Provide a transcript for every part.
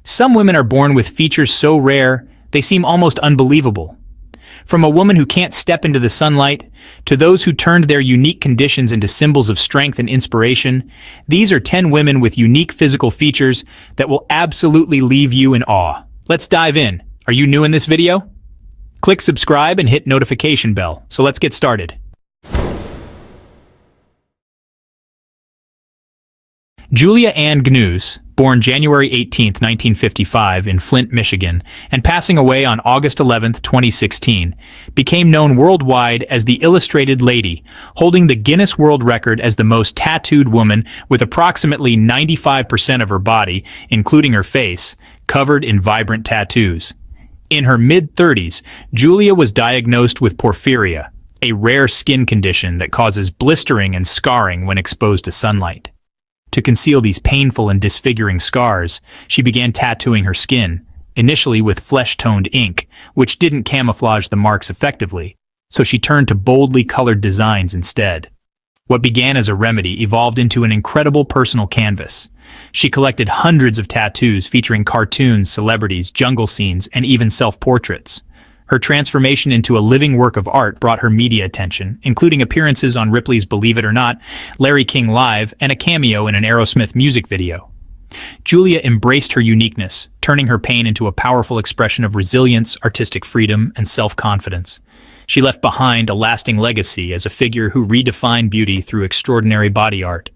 Some women are born with features so rare, they seem almost unbelievable. From a woman who can't step into the sunlight, to those who turned their unique conditions into symbols of strength and inspiration, these are 10 women with unique physical features that will absolutely leave you in awe. Let's dive in. Are you new in this video? Click subscribe and hit notification bell, so let's get started. Julia Ann Gnuse, born January 18, 1955 in Flint, Michigan, and passing away on August 11, 2016, became known worldwide as the Illustrated Lady, holding the Guinness World Record as the most tattooed woman with approximately 95% of her body, including her face, covered in vibrant tattoos. In her mid-30s, Julia was diagnosed with porphyria, a rare skin condition that causes blistering and scarring when exposed to sunlight. To conceal these painful and disfiguring scars, she began tattooing her skin, initially with flesh-toned ink, which didn't camouflage the marks effectively, so she turned to boldly colored designs instead. What began as a remedy evolved into an incredible personal canvas. She collected hundreds of tattoos featuring cartoons, celebrities, jungle scenes, and even self-portraits. Her transformation into a living work of art brought her media attention, including appearances on Ripley's Believe It or Not, Larry King Live, and a cameo in an Aerosmith music video. Julia embraced her uniqueness, turning her pain into a powerful expression of resilience, artistic freedom, and self-confidence. She left behind a lasting legacy as a figure who redefined beauty through extraordinary body art.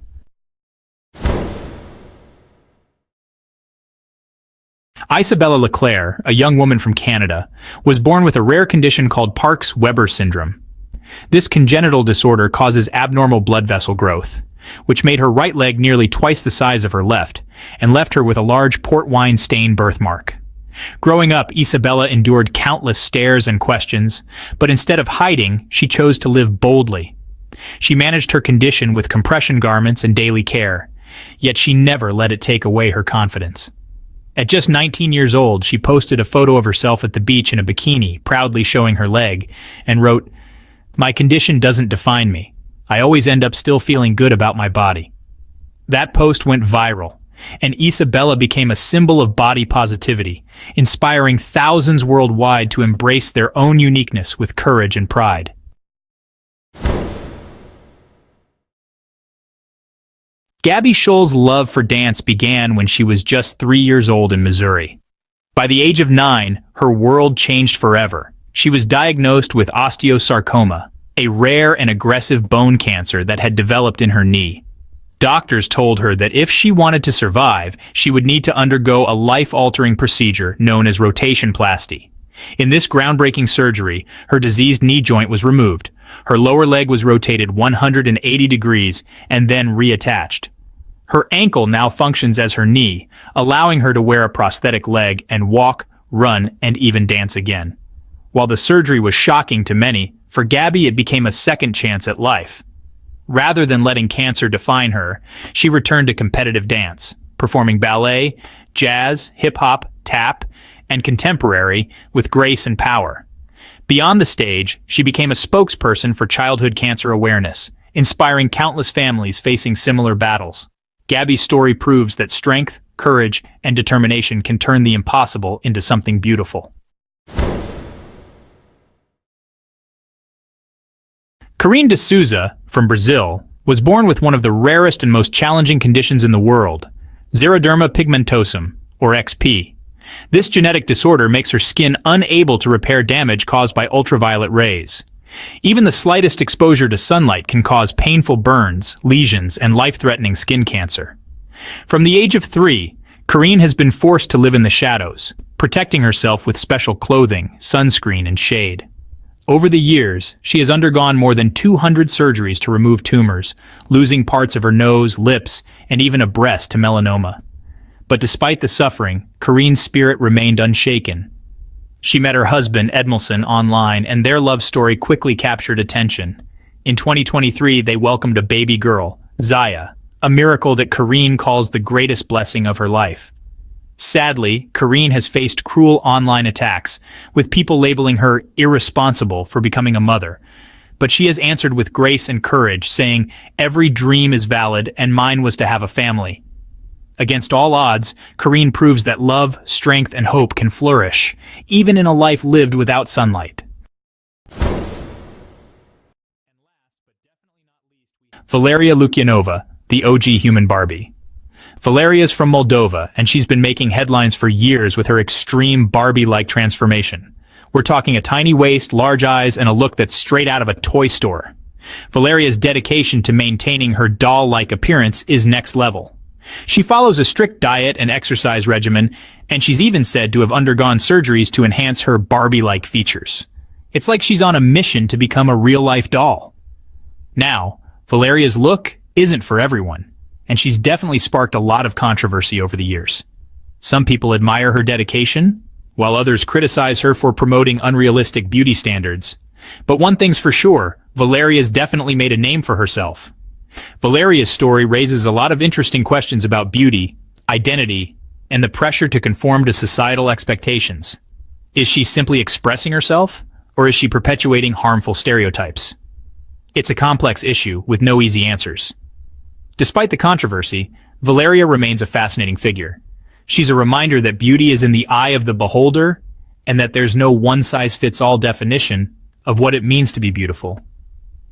Isabella Leclerc, a young woman from Canada, was born with a rare condition called Parkes-Weber syndrome. This congenital disorder causes abnormal blood vessel growth, which made her right leg nearly twice the size of her left, and left her with a large port wine stain birthmark. Growing up, Isabella endured countless stares and questions, but instead of hiding, she chose to live boldly. She managed her condition with compression garments and daily care, yet she never let it take away her confidence. At just 19 years old, she posted a photo of herself at the beach in a bikini, proudly showing her leg, and wrote, "My condition doesn't define me. I always end up still feeling good about my body." That post went viral, and Isabella became a symbol of body positivity, inspiring thousands worldwide to embrace their own uniqueness with courage and pride. Gabby Schul's love for dance began when she was just 3 years old in Missouri. By the age of 9, her world changed forever. She was diagnosed with osteosarcoma, a rare and aggressive bone cancer that had developed in her knee. Doctors told her that if she wanted to survive, she would need to undergo a life-altering procedure known as rotationplasty. In this groundbreaking surgery, her diseased knee joint was removed, her lower leg was rotated 180 degrees and then reattached. Her ankle now functions as her knee, allowing her to wear a prosthetic leg and walk, run, and even dance again. While the surgery was shocking to many, for Gabby it became a second chance at life. Rather than letting cancer define her, she returned to competitive dance, performing ballet, jazz, hip-hop, tap, and contemporary with grace and power. Beyond the stage, she became a spokesperson for childhood cancer awareness, inspiring countless families facing similar battles. Gabby's story proves that strength, courage, and determination can turn the impossible into something beautiful. Karine de Souza, from Brazil, was born with one of the rarest and most challenging conditions in the world, xeroderma pigmentosum, or XP. This genetic disorder makes her skin unable to repair damage caused by ultraviolet rays. Even the slightest exposure to sunlight can cause painful burns, lesions, and life-threatening skin cancer. From the age of 3, Karine has been forced to live in the shadows, protecting herself with special clothing, sunscreen, and shade. Over the years, she has undergone more than 200 surgeries to remove tumors, losing parts of her nose, lips, and even a breast to melanoma. But despite the suffering, Karine's spirit remained unshaken. She met her husband, Edmilson, online, and their love story quickly captured attention. In 2023, they welcomed a baby girl, Zaya, a miracle that Karine calls the greatest blessing of her life. Sadly, Karine has faced cruel online attacks, with people labeling her irresponsible for becoming a mother. But she has answered with grace and courage, saying, "Every dream is valid, and mine was to have a family." Against all odds, Karine proves that love, strength, and hope can flourish, even in a life lived without sunlight. Valyria Luciova, the OG human Barbie. Valyria's from Moldova, and she's been making headlines for years with her extreme Barbie-like transformation. We're talking a tiny waist, large eyes, and a look that's straight out of a toy store. Valyria's dedication to maintaining her doll-like appearance is next level. She follows a strict diet and exercise regimen, and she's even said to have undergone surgeries to enhance her Barbie-like features. It's like she's on a mission to become a real-life doll. Now, Valyria's look isn't for everyone, and she's definitely sparked a lot of controversy over the years. Some people admire her dedication, while others criticize her for promoting unrealistic beauty standards. But one thing's for sure, Valyria's definitely made a name for herself. Valyria's story raises a lot of interesting questions about beauty, identity, and the pressure to conform to societal expectations. Is she simply expressing herself, or is she perpetuating harmful stereotypes? It's a complex issue with no easy answers. Despite the controversy, Valyria remains a fascinating figure. She's a reminder that beauty is in the eye of the beholder, and that there's no one-size-fits-all definition of what it means to be beautiful.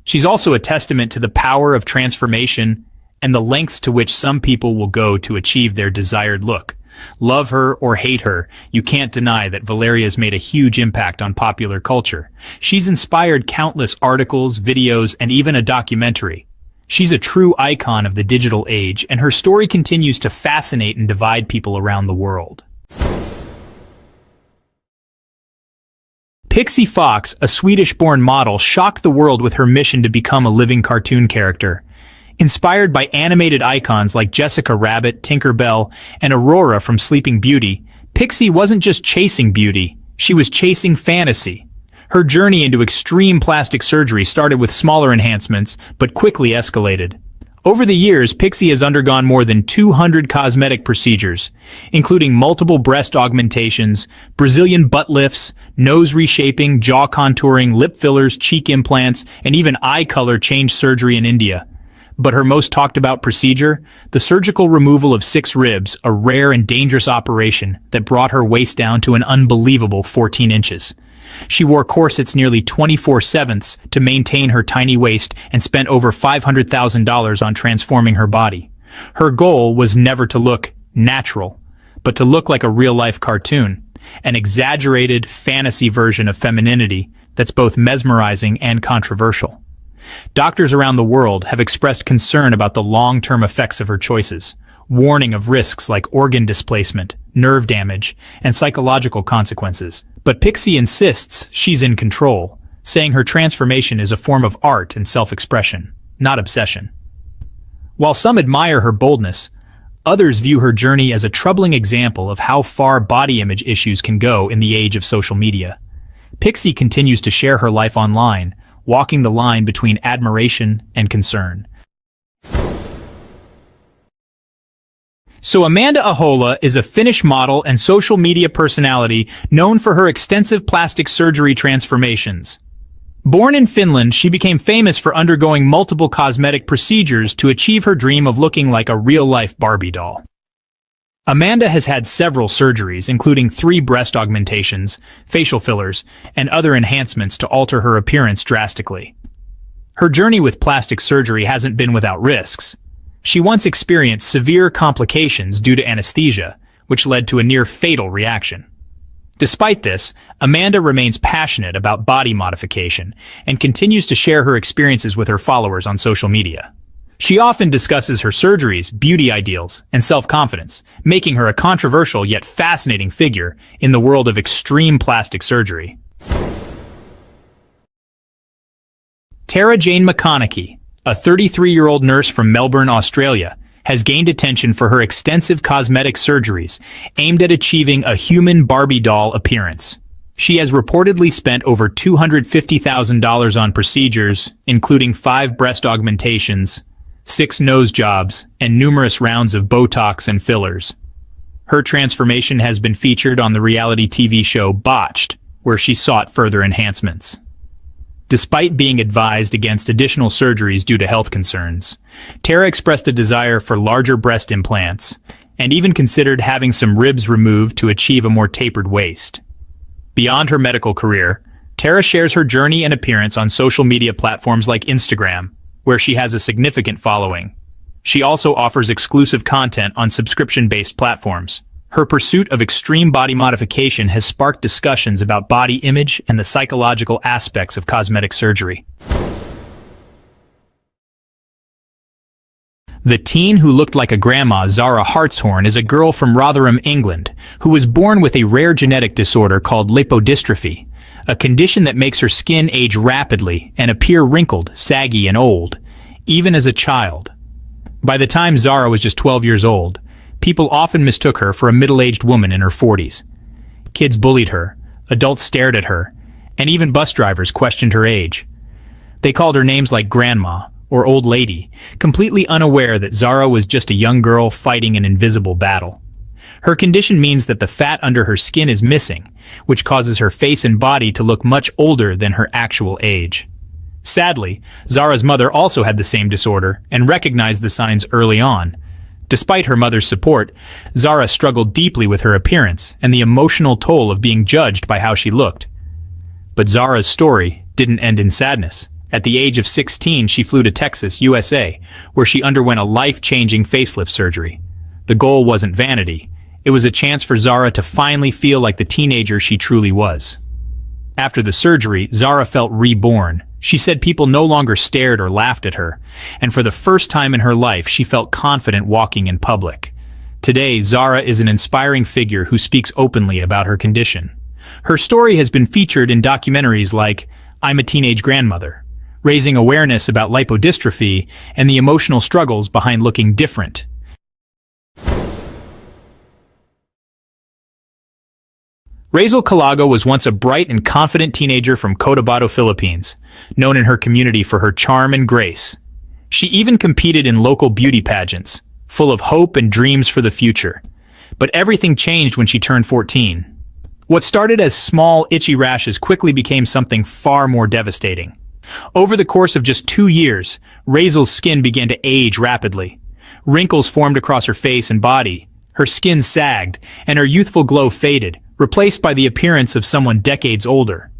She's also a testament to the power of transformation and the lengths to which some people will go to achieve their desired look. Love her or hate her, you can't deny that Valyria's made a huge impact on popular culture. She's inspired countless articles, videos, and even a documentary. She's a true icon of the digital age, and her story continues to fascinate and divide people around the world. Pixie Fox, a Swedish-born model, shocked the world with her mission to become a living cartoon character. Inspired by animated icons like Jessica Rabbit, Tinker Bell, and Aurora from Sleeping Beauty, Pixie wasn't just chasing beauty, she was chasing fantasy. Her journey into extreme plastic surgery started with smaller enhancements, but quickly escalated. Over the years, Pixie has undergone more than 200 cosmetic procedures, including multiple breast augmentations, Brazilian butt lifts, nose reshaping, jaw contouring, lip fillers, cheek implants, and even eye color change surgery in India. But her most talked about procedure, the surgical removal of 6 ribs, a rare and dangerous operation that brought her waist down to an unbelievable 14 inches. She wore corsets nearly 24/7 to maintain her tiny waist and spent over $500,000 on transforming her body. Her goal was never to look natural, but to look like a real-life cartoon, an exaggerated fantasy version of femininity that's both mesmerizing and controversial. Doctors around the world have expressed concern about the long-term effects of her choices, warning of risks like organ displacement, nerve damage, and psychological consequences. But Pixie insists she's in control, saying her transformation is a form of art and self-expression, not obsession. While some admire her boldness, others view her journey as a troubling example of how far body image issues can go in the age of social media. Pixie continues to share her life online, walking the line between admiration and concern. So Amanda Ahola is a Finnish model and social media personality known for her extensive plastic surgery transformations. Born in Finland, she became famous for undergoing multiple cosmetic procedures to achieve her dream of looking like a real-life Barbie doll. Amanda has had several surgeries, including 3 breast augmentations, facial fillers, and other enhancements to alter her appearance drastically. Her journey with plastic surgery hasn't been without risks. She once experienced severe complications due to anesthesia, which led to a near-fatal reaction. Despite this, Amanda remains passionate about body modification and continues to share her experiences with her followers on social media. She often discusses her surgeries, beauty ideals, and self-confidence, making her a controversial yet fascinating figure in the world of extreme plastic surgery. Tara Jane McConaki, a 33-year-old nurse from Melbourne, Australia, has gained attention for her extensive cosmetic surgeries aimed at achieving a human Barbie doll appearance. She has reportedly spent over $250,000 on procedures, including 5 breast augmentations, 6 nose jobs, and numerous rounds of Botox and fillers. Her transformation has been featured on the reality TV show Botched, where she sought further enhancements. Despite being advised against additional surgeries due to health concerns, Tara expressed a desire for larger breast implants and even considered having some ribs removed to achieve a more tapered waist. Beyond her medical career, Tara shares her journey and appearance on social media platforms like Instagram, where she has a significant following. She also offers exclusive content on subscription-based platforms. Her pursuit of extreme body modification has sparked discussions about body image and the psychological aspects of cosmetic surgery. The teen who looked like a grandma, Zara Hartshorn, is a girl from Rotherham, England, who was born with a rare genetic disorder called lipodystrophy, a condition that makes her skin age rapidly and appear wrinkled, saggy, and old, even as a child. By the time Zara was just 12 years old, people often mistook her for a middle-aged woman in her 40s. Kids bullied her, adults stared at her, and even bus drivers questioned her age. They called her names like Grandma or Old Lady, completely unaware that Zara was just a young girl fighting an invisible battle. Her condition means that the fat under her skin is missing, which causes her face and body to look much older than her actual age. Sadly, Zara's mother also had the same disorder and recognized the signs early on. Despite her mother's support, Zara struggled deeply with her appearance and the emotional toll of being judged by how she looked. But Zara's story didn't end in sadness. At the age of 16, she flew to Texas, USA, where she underwent a life-changing facelift surgery. The goal wasn't vanity. It was a chance for Zara to finally feel like the teenager she truly was. After the surgery, Zara felt reborn. She said people no longer stared or laughed at her, and for the first time in her life, she felt confident walking in public. Today, Zara is an inspiring figure who speaks openly about her condition. Her story has been featured in documentaries like I'm a Teenage Grandmother, raising awareness about lipodystrophy and the emotional struggles behind looking different. Razel Calago was once a bright and confident teenager from Cotabato, Philippines, known in her community for her charm and grace. She even competed in local beauty pageants, full of hope and dreams for the future. But everything changed when she turned 14. What started as small, itchy rashes quickly became something far more devastating. Over the course of just 2 years, Razel's skin began to age rapidly. Wrinkles formed across her face and body, her skin sagged, and her youthful glow faded, replaced by the appearance of someone decades older.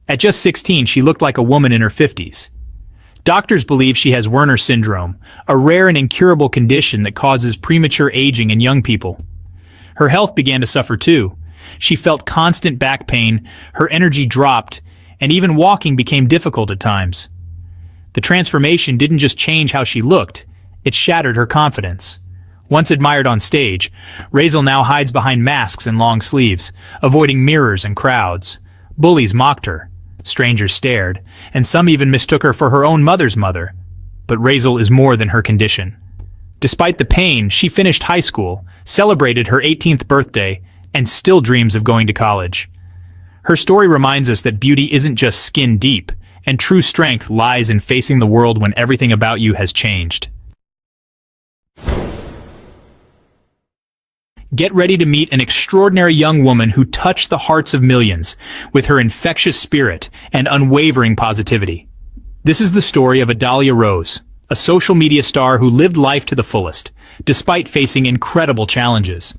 At just 16, she looked like a woman in her 50s. Doctors believe she has Werner syndrome, a rare and incurable condition that causes premature aging in young people. Her health began to suffer too. She felt constant back pain, her energy dropped, and even walking became difficult at times. The transformation didn't just change how she looked, it shattered her confidence. Once admired on stage, Razel now hides behind masks and long sleeves, avoiding mirrors and crowds. Bullies mocked her, strangers stared, and some even mistook her for her own mother's mother. But Razel is more than her condition. Despite the pain, she finished high school, celebrated her 18th birthday, and still dreams of going to college. Her story reminds us that beauty isn't just skin deep, and true strength lies in facing the world when everything about you has changed. Get ready to meet an extraordinary young woman who touched the hearts of millions with her infectious spirit and unwavering positivity. This is the story of Adalia Rose, a social media star who lived life to the fullest, despite facing incredible challenges.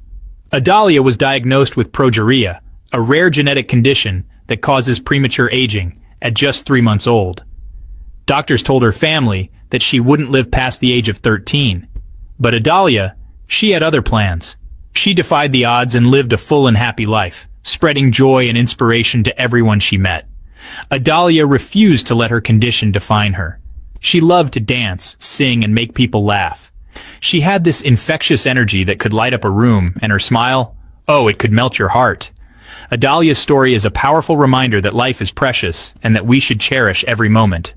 Adalia was diagnosed with progeria, a rare genetic condition that causes premature aging, at just 3 months old. Doctors told her family that she wouldn't live past the age of 13. But Adalia, she had other plans. She defied the odds and lived a full and happy life, spreading joy and inspiration to everyone she met. Adalia refused to let her condition define her. She loved to dance, sing, and make people laugh. She had this infectious energy that could light up a room, and her smile, oh, it could melt your heart. Adalia's story is a powerful reminder that life is precious and that we should cherish every moment.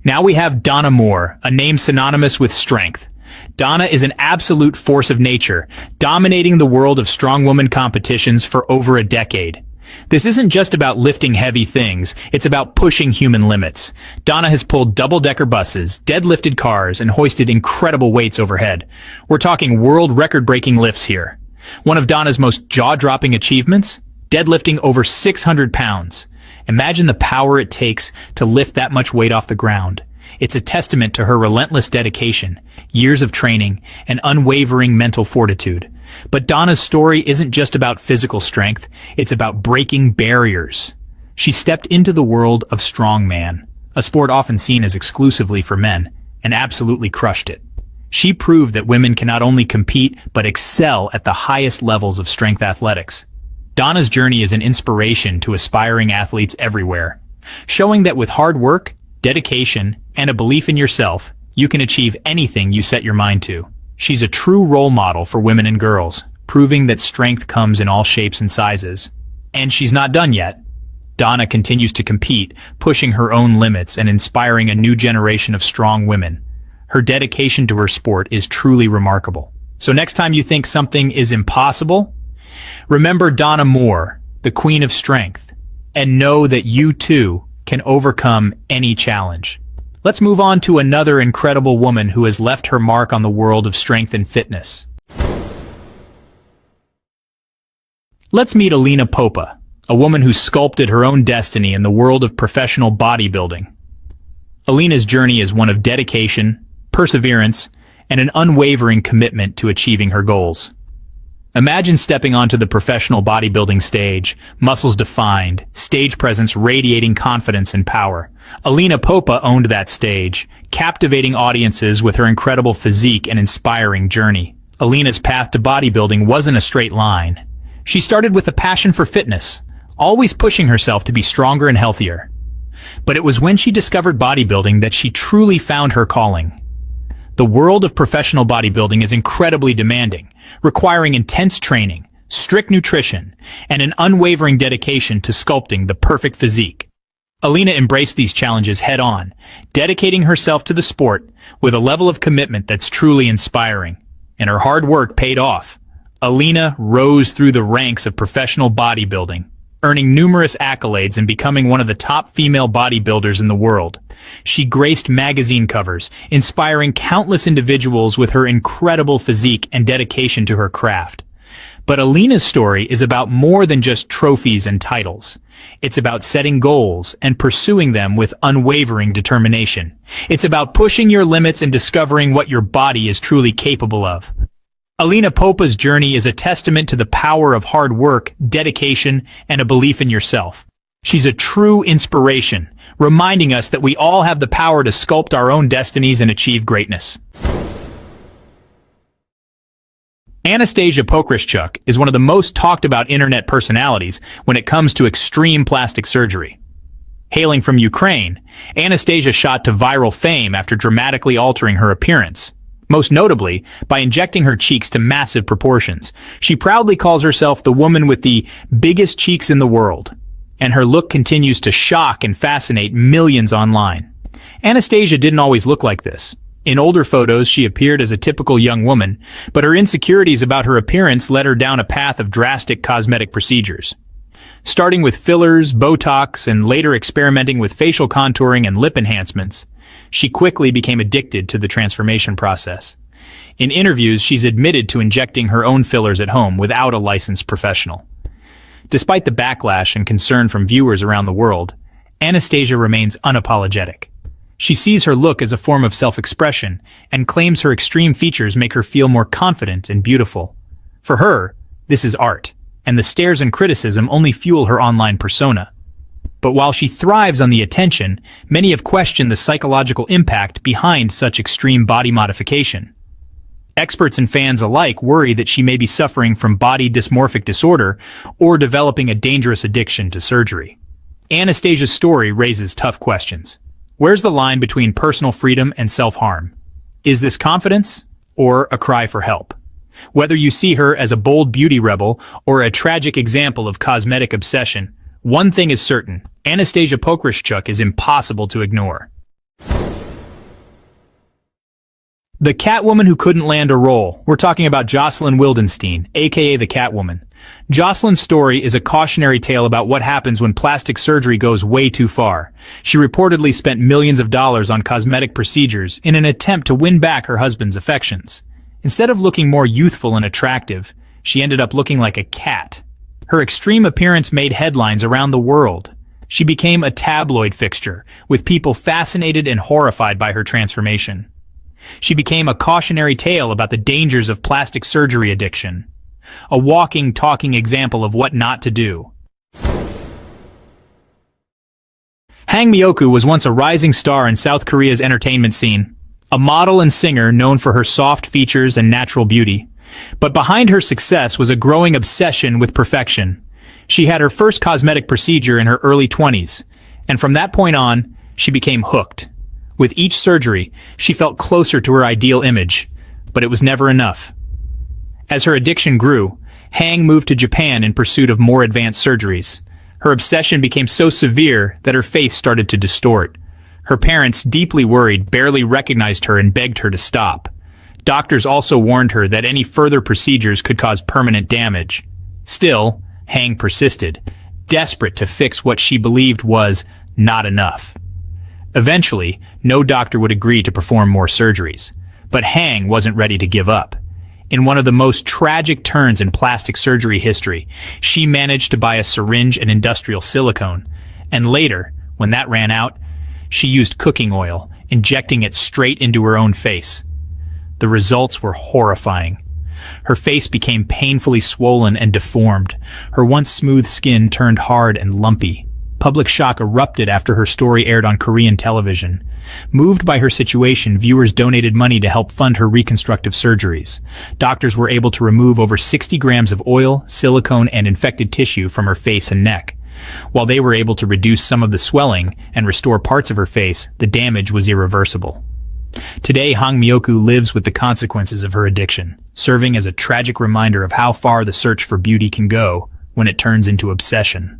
Now we have Donna Moore, a name synonymous with strength. Donna is an absolute force of nature, dominating the world of strongwoman competitions for over a decade. This isn't just about lifting heavy things, it's about pushing human limits. Donna has pulled double-decker buses, deadlifted cars, and hoisted incredible weights overhead. We're talking world record-breaking lifts here. One of Donna's most jaw-dropping achievements? Deadlifting over 600 pounds. Imagine the power it takes to lift that much weight off the ground. It's a testament to her relentless dedication, years of training, and unwavering mental fortitude. But Donna's story isn't just about physical strength, it's about breaking barriers. She stepped into the world of strongman, a sport often seen as exclusively for men, and absolutely crushed it. She proved that women can not only compete, but excel at the highest levels of strength athletics. Donna's journey is an inspiration to aspiring athletes everywhere, showing that with hard work, dedication, and a belief in yourself, you can achieve anything you set your mind to. She's a true role model for women and girls, proving that strength comes in all shapes and sizes. And she's not done yet. Donna continues to compete, pushing her own limits and inspiring a new generation of strong women. Her dedication to her sport is truly remarkable. So next time you think something is impossible, remember Donna Moore, the Queen of Strength, and know that you too can overcome any challenge. Let's move on to another incredible woman who has left her mark on the world of strength and fitness. Let's meet Alina Popa, a woman who sculpted her own destiny in the world of professional bodybuilding. Alina's journey is one of dedication, perseverance, and an unwavering commitment to achieving her goals. Imagine stepping onto the professional bodybuilding stage, muscles defined, stage presence radiating confidence and power. Alina Popa owned that stage, captivating audiences with her incredible physique and inspiring journey. Alina's path to bodybuilding wasn't a straight line. She started with a passion for fitness, always pushing herself to be stronger and healthier. But it was when she discovered bodybuilding that she truly found her calling. The world of professional bodybuilding is incredibly demanding, requiring intense training, strict nutrition, and an unwavering dedication to sculpting the perfect physique. Alina embraced these challenges head-on, dedicating herself to the sport with a level of commitment that's truly inspiring. And her hard work paid off. Alina rose through the ranks of professional bodybuilding, earning numerous accolades and becoming one of the top female bodybuilders in the world. She graced magazine covers, inspiring countless individuals with her incredible physique and dedication to her craft. But Alina's story is about more than just trophies and titles. It's about setting goals and pursuing them with unwavering determination. It's about pushing your limits and discovering what your body is truly capable of. Alina Popa's journey is a testament to the power of hard work, dedication, and a belief in yourself. She's a true inspiration, reminding us that we all have the power to sculpt our own destinies and achieve greatness. Anastasia Pokerchuk is one of the most talked about internet personalities when it comes to extreme plastic surgery. Hailing from Ukraine, Anastasia shot to viral fame after dramatically altering her appearance. Most notably, by injecting her cheeks to massive proportions. She proudly calls herself the woman with the biggest cheeks in the world, and her look continues to shock and fascinate millions online. Anastasia didn't always look like this. In older photos, she appeared as a typical young woman, but her insecurities about her appearance led her down a path of drastic cosmetic procedures. Starting with fillers, Botox, and later experimenting with facial contouring and lip enhancements, she quickly became addicted to the transformation process. In interviews, she's admitted to injecting her own fillers at home without a licensed professional. Despite the backlash and concern from viewers around the world, Anastasia remains unapologetic. She sees her look as a form of self-expression and claims her extreme features make her feel more confident and beautiful. For her, this is art, and the stares and criticism only fuel her online persona. But while she thrives on the attention, many have questioned the psychological impact behind such extreme body modification. Experts and fans alike worry that she may be suffering from body dysmorphic disorder or developing a dangerous addiction to surgery. Anastasia's story raises tough questions. Where's the line between personal freedom and self-harm? Is this confidence or a cry for help? Whether you see her as a bold beauty rebel or a tragic example of cosmetic obsession, one thing is certain: Anastasia Pokerchuk is impossible to ignore. The Catwoman who couldn't land a role. We're talking about Jocelyn Wildenstein, aka the Catwoman. Jocelyn's story is a cautionary tale about what happens when plastic surgery goes way too far. She reportedly spent millions of dollars on cosmetic procedures in an attempt to win back her husband's affections. Instead of looking more youthful and attractive, she ended up looking like a cat. Her extreme appearance made headlines around the world. She became a tabloid fixture, with people fascinated and horrified by her transformation. She became a cautionary tale about the dangers of plastic surgery addiction. A walking, talking example of what not to do. Hang Myoku was once a rising star in South Korea's entertainment scene, a model and singer known for her soft features and natural beauty. But behind her success was a growing obsession with perfection. She had her first cosmetic procedure in her early 20s, and from that point on, she became hooked. With each surgery, she felt closer to her ideal image, but it was never enough. As her addiction grew, Hang moved to Japan in pursuit of more advanced surgeries. Her obsession became so severe that her face started to distort. Her parents, deeply worried, barely recognized her and begged her to stop. Doctors also warned her that any further procedures could cause permanent damage. Still, Hang persisted, desperate to fix what she believed was not enough. Eventually, no doctor would agree to perform more surgeries. But Hang wasn't ready to give up. In one of the most tragic turns in plastic surgery history, she managed to buy a syringe and industrial silicone. And later, when that ran out, she used cooking oil, injecting it straight into her own face. The results were horrifying. Her face became painfully swollen and deformed. Her once smooth skin turned hard and lumpy. Public shock erupted after her story aired on Korean television. Moved by her situation, viewers donated money to help fund her reconstructive surgeries. Doctors were able to remove over 60 grams of oil, silicone, and infected tissue from her face and neck. While they were able to reduce some of the swelling and restore parts of her face, the damage was irreversible. Today, Hang Myoku lives with the consequences of her addiction, serving as a tragic reminder of how far the search for beauty can go when it turns into obsession.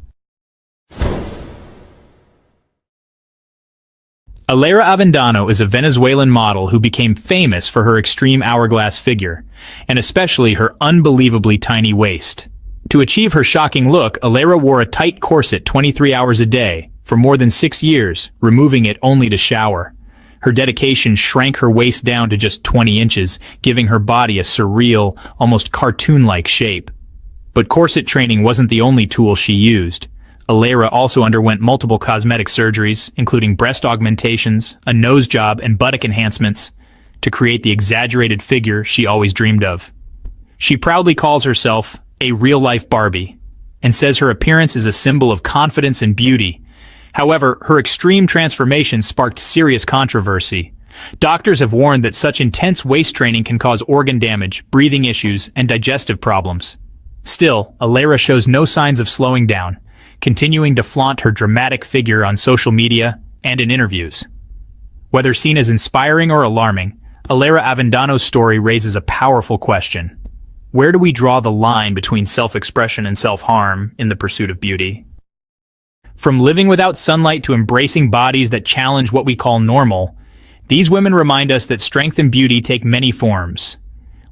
Alira Avendano is a Venezuelan model who became famous for her extreme hourglass figure, and especially her unbelievably tiny waist. To achieve her shocking look, Alira wore a tight corset 23 hours a day for more than 6 years, removing it only to shower. Her dedication shrank her waist down to just 20 inches, giving her body a surreal, almost cartoon-like shape. But corset training wasn't the only tool she used. Alira also underwent multiple cosmetic surgeries, including breast augmentations, a nose job, and buttock enhancements, to create the exaggerated figure she always dreamed of. She proudly calls herself a real-life Barbie, and says her appearance is a symbol of confidence and beauty. However, her extreme transformation sparked serious controversy. Doctors have warned that such intense waist training can cause organ damage, breathing issues, and digestive problems. Still, Alira shows no signs of slowing down, continuing to flaunt her dramatic figure on social media and in interviews. Whether seen as inspiring or alarming, Alira Avendano's story raises a powerful question. Where do we draw the line between self-expression and self-harm in the pursuit of beauty? From living without sunlight to embracing bodies that challenge what we call normal, these women remind us that strength and beauty take many forms.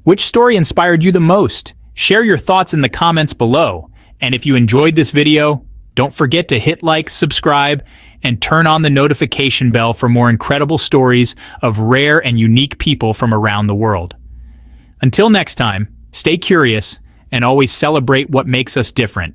Which story inspired you the most? Share your thoughts in the comments below. And if you enjoyed this video, don't forget to hit like, subscribe, and turn on the notification bell for more incredible stories of rare and unique people from around the world. Until next time, stay curious and always celebrate what makes us different.